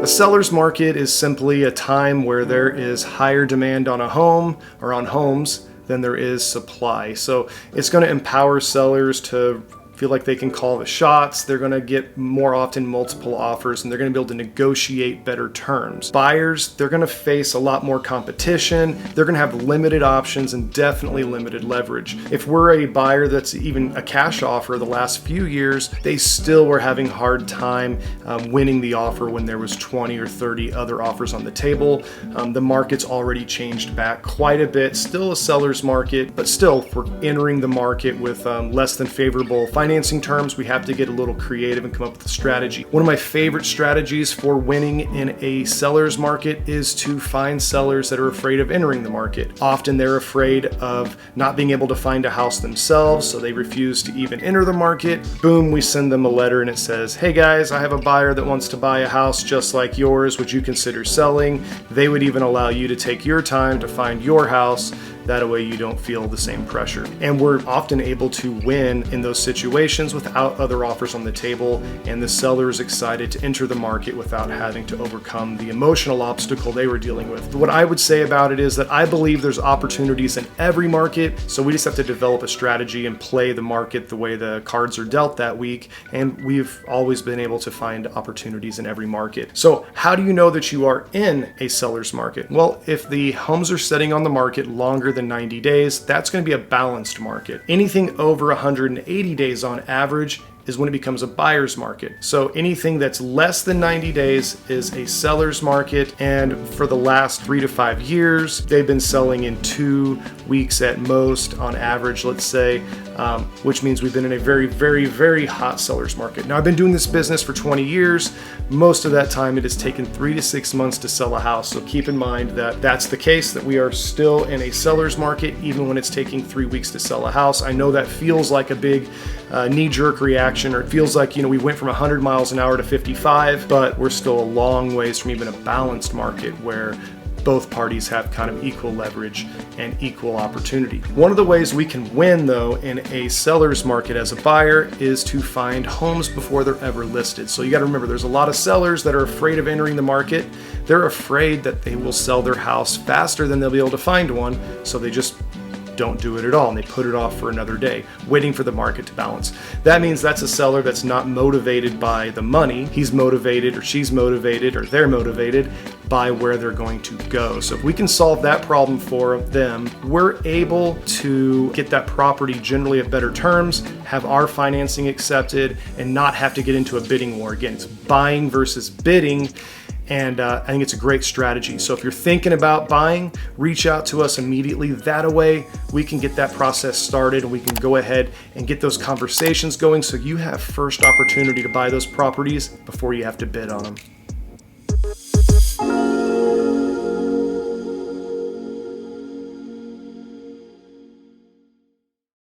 A seller's market is simply a time where there is higher demand on a home or on homes than there is supply. So it's going to empower sellers to feel like they can call the shots. They're going to get more often multiple offers, and they're going to be able to negotiate better terms. Buyers, they're going to face a lot more competition. They're going to have limited options and definitely limited leverage. If we're a buyer that's even a cash offer the last few years, they still were having a hard time winning the offer when there was 20 or 30 other offers on the table. The market's already changed back quite a bit. Still a seller's market, but still, if we're entering the market with less than favorable financing terms, we have to get a little creative and come up with a strategy. One of my favorite strategies for winning in a seller's market is to find sellers that are afraid of entering the market. Often they're afraid of not being able to find a house themselves, so they refuse to even enter the market. Boom, we send them a letter and it says, hey guys, I have a buyer that wants to buy a house just like yours. Would you consider selling? They would even allow you to take your time to find your house. That way you don't feel the same pressure. And we're often able to win in those situations without other offers on the table, and the seller is excited to enter the market without having to overcome the emotional obstacle they were dealing with. What I would say about it is that I believe there's opportunities in every market, so we just have to develop a strategy and play the market the way the cards are dealt that week, and we've always been able to find opportunities in every market. So how do you know that you are in a seller's market? Well, if the homes are sitting on the market longer than 90 days, that's going to be a balanced market. Anything over 180 days on average is when it becomes a buyer's market. So anything that's less than 90 days is a seller's market. And for the last 3 to 5 years, they've been selling in 2 weeks at most on average, let's say, which means we've been in a very, very, very hot seller's market. Now, I've been doing this business for 20 years. Most of that time, it has taken 3 to 6 months to sell a house. So keep in mind that that's the case, that we are still in a seller's market, even when it's taking 3 weeks to sell a house. I know that feels like a big knee-jerk reaction, or it feels like, we went from 100 miles an hour to 55, but we're still a long ways from even a balanced market where both parties have kind of equal leverage and equal opportunity. One of the ways we can win, though, in a seller's market as a buyer is to find homes before they're ever listed. So you got to remember, there's a lot of sellers that are afraid of entering the market. They're afraid that they will sell their house faster than they'll be able to find one, so they just don't do it at all, and they put it off for another day, waiting for the market to balance. That means that's a seller that's not motivated by the money. He's motivated, or she's motivated, or they're motivated by where they're going to go. So if we can solve that problem for them, we're able to get that property generally at better terms, have our financing accepted, and not have to get into a bidding war. Again, it's buying versus bidding. And I think it's a great strategy. So if you're thinking about buying, reach out to us immediately. That way we can get that process started, and we can go ahead and get those conversations going so you have first opportunity to buy those properties before you have to bid on them.